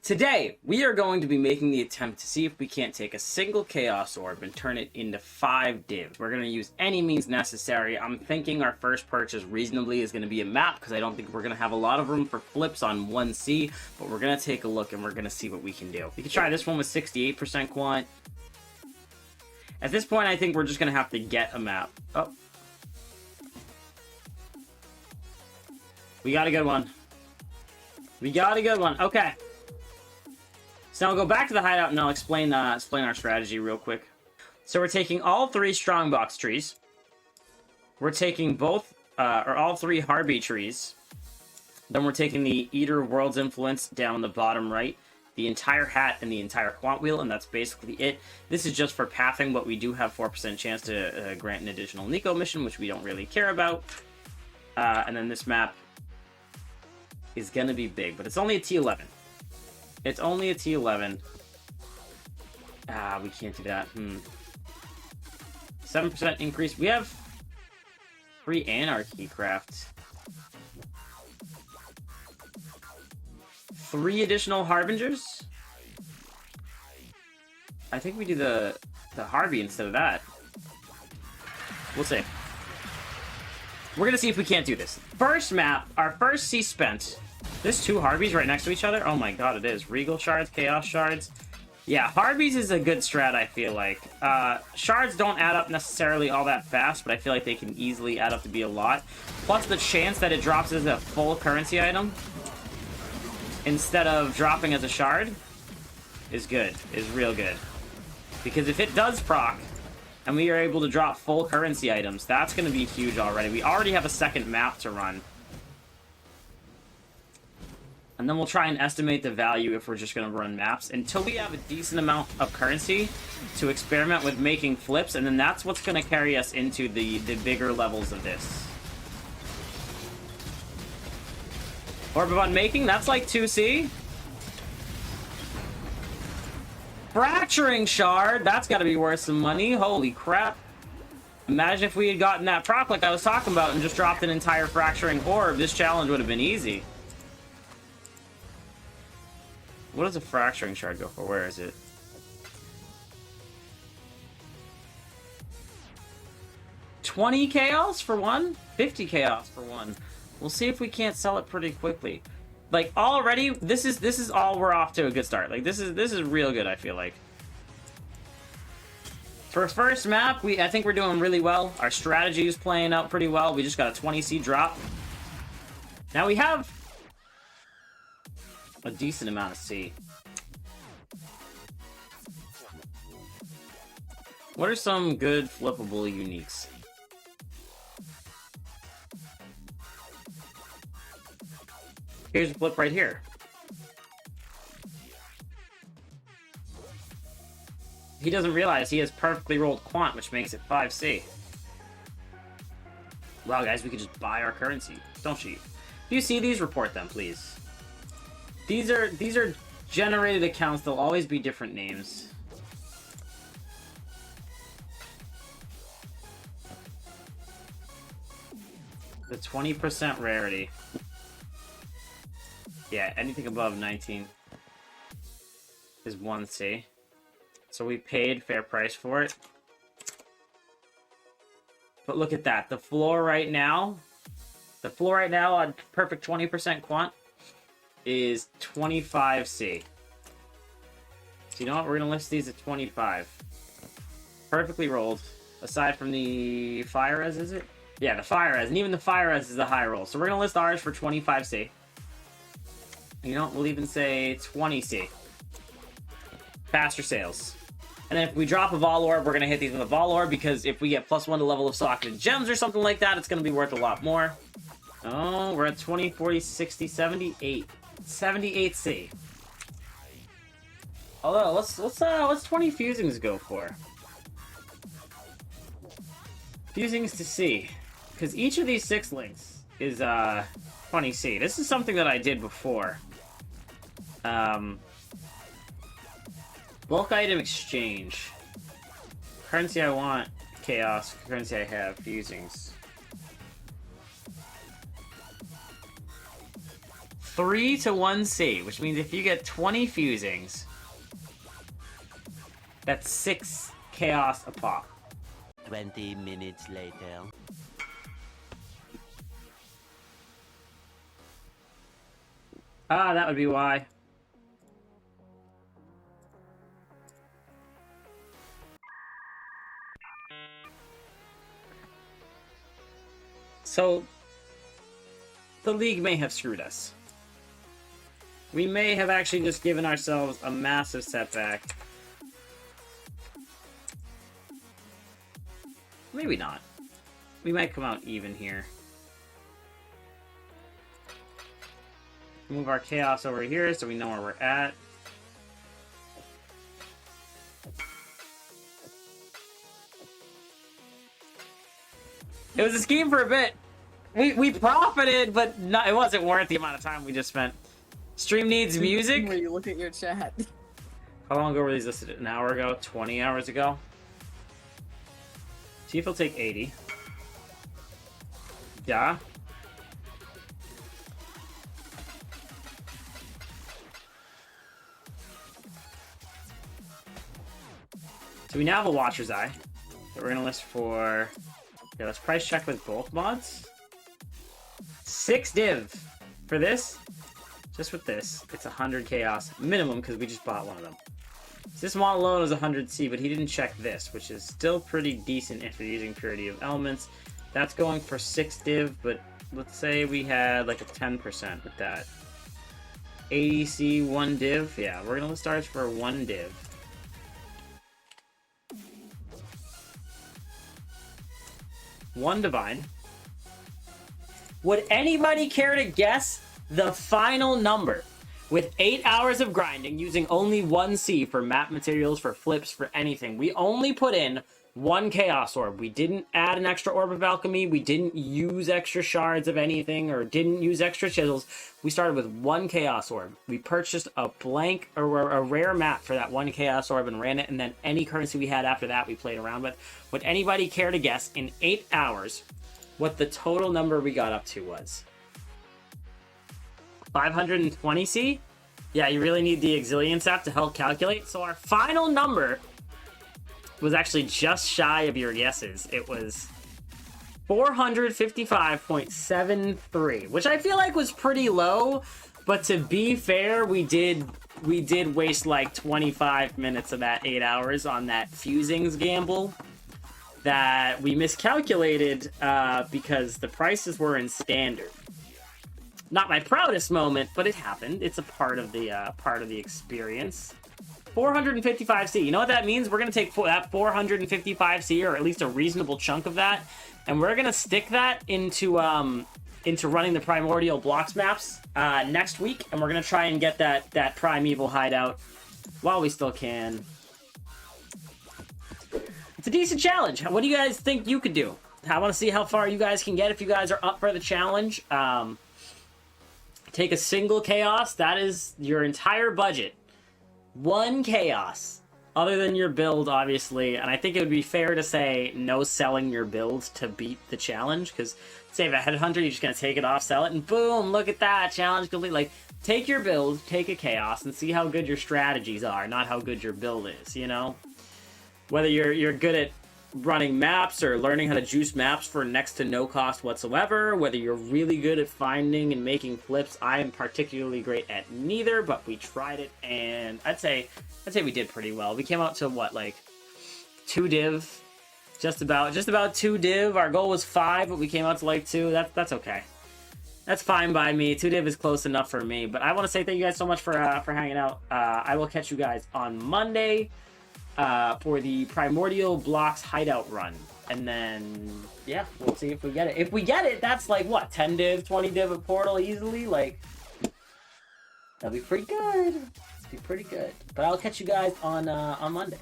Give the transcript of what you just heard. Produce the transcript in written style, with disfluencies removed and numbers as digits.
Today, we are going to be making the attempt to see if we can't take a single Chaos Orb and turn it into 5 divs. We're going to use any means necessary. I'm thinking our first purchase reasonably is going to be a map, because I don't think we're going to have a lot of room for flips on 1C, but we're going to take a look and we're going to see what we can do. We can try this one with 68% quant. At this point, I think we're just going to have to get a map. Oh. We got a good one. We got a good one. Okay. So now we'll go back to the hideout and I'll explain our strategy real quick. So we're taking all 3 strongbox trees. We're taking both, or all 3 Harvey trees. Then we're taking the Eater of Worlds influence down the bottom right, the entire hat, and the entire quant wheel, and that's basically it. This is just for pathing, but we do have 4% chance to grant an additional Nico mission, which we don't really care about. And then this map is going to be big, but it's only a T11. It's only a T11. We can't do that. 7% increase. We have 3 Anarchy Craft. 3 additional Harbingers? I think we do the Harvey instead of that. We'll see. We're gonna see if we can't do this. First map, our first C spent. There's 2 Harveys right next to each other? Oh my god, it is. Regal Shards, Chaos Shards. Yeah, Harveys is a good strat, I feel like. Shards don't add up necessarily all that fast, but I feel like they can easily add up to be a lot. Plus, the chance that it drops as a full currency item instead of dropping as a shard is good. Is real good. Because if it does proc, and we are able to drop full currency items, that's going to be huge already. We already have a second map to run. And then we'll try and estimate the value if we're just going to run maps until we have a decent amount of currency to experiment with making flips, and then that's what's going to carry us into the bigger levels of this. Orb of Unmaking, that's like 2C. Fracturing Shard, that's got to be worth some money. Holy crap. Imagine if we had gotten that proc like I was talking about and just dropped an entire Fracturing Orb. This challenge would have been easy. What does a Fracturing Shard go for? Where is it? $20 Chaos for one? 50 Chaos for one. We'll see if we can't sell it pretty quickly. Like, already, this is all we're off to a good start. Like, this is real good, I feel like. For first map, I think we're doing really well. Our strategy is playing out pretty well. We just got a 20C drop. Now we have a decent amount of C. What are some good flippable uniques? Here's a flip right here. He doesn't realize he has perfectly rolled quant, which makes it 5C. Wow, guys, we could just buy our currency. Don't cheat. If you see these, report them, please. These are generated accounts. They'll always be different names. The 20% rarity. Yeah, anything above 19 is 1C. So we paid fair price for it. But look at that. The floor right now on perfect 20% quant is 25C. So you know what? We're going to list these at 25. Perfectly rolled. Aside from the fire res, is it? Yeah, the fire res. And even the fire res is a high roll. So we're going to list ours for 25C. You know, we'll even say 20C. Faster sales. And then if we drop a Vol Orb, we're going to hit these with a Vol Orb, because if we get +1 to level of socketed gems or something like that, it's going to be worth a lot more. Oh, we're at 20, 40, 60, 78. 78C. Although, let's 20 fusings go for? Fusings to C. Because each of these 6 links is 20C. This is something that I did before. Bulk item exchange. Currency I want, chaos. Currency I have, fusings. 3 to 1C, which means if you get 20 fusings, that's 6 chaos a pop. 20 minutes later. Ah, that would be why. So, the league may have screwed us. We may have actually just given ourselves a massive setback. Maybe not. We might come out even here. Move our chaos over here so we know where we're at. It was a scheme for a bit. We profited, but not, it wasn't worth the amount of time we just spent. Stream needs music. Where you look at your chat. How long ago were these listed? An hour ago? 20 hours ago? See if he'll take 80. Yeah. So we now have a Watcher's Eye that we're going to list for... Yeah, let's price check with both mods. 6 div for this. Just with this, it's 100 chaos minimum because we just bought one of them. So this mod alone is 100C, but he didn't check this, which is still pretty decent if you're using Purity of Elements. That's going for 6 div, but let's say we had like a 10% with that. 80C, 1 div. Yeah, we're going to start for 1 div. One divine. Would anybody care to guess the final number? With 8 hours of grinding, using only 1C for map materials, for flips, for anything. We only put in 1 Chaos Orb. We didn't add an extra Orb of Alchemy. We didn't use extra shards of anything, or didn't use extra chisels. We started with 1 Chaos Orb. We purchased a blank, or a rare map for that 1 Chaos Orb and ran it, and then any currency we had after that we played around with. Would anybody care to guess in 8 hours what the total number we got up to was? 520C? Yeah, you really need the Exilience app to help calculate. So our final number was actually just shy of your guesses. It was 455.73, which I feel like was pretty low, but to be fair, we did waste like 25 minutes of that 8 hours on that fusings gamble that we miscalculated because the prices were in standard. Not my proudest moment, but it happened. It's a part of the experience. 455C. You know what that means? We're gonna take that 455C, or at least a reasonable chunk of that, and we're gonna stick that into running the Primordial Blocks maps next week, and we're gonna try and get that Primeval hideout while we still can. It's a decent challenge. What do you guys think you could do? I want to see how far you guys can get if you guys are up for the challenge. Take a single chaos. That is your entire budget. 1 chaos. Other than your build, obviously. And I think it would be fair to say no selling your build to beat the challenge. Because, say, if a headhunter, you're just going to take it off, sell it, and boom, look at that. Challenge complete. Like, take your build, take a chaos, and see how good your strategies are, not how good your build is, you know? Whether you're good at running maps or learning how to juice maps for next to no cost whatsoever, whether you're really good at finding and making flips. I am particularly great at neither, but we tried it, and I'd say we did pretty well. We came out to what, like 2 div, just about 2 div. Our goal was 5, but we came out to like 2. That's okay. That's fine by me. 2 div is close enough for me. But I want to say thank you guys so much for hanging out. I will catch you guys on Monday for the Primordial Blocks hideout run. And then, yeah, we'll see if we get it. If we get it, that's like, what, 10 div, 20 div at Portal easily? Like, that'll be pretty good. Be pretty good. But I'll catch you guys on Monday.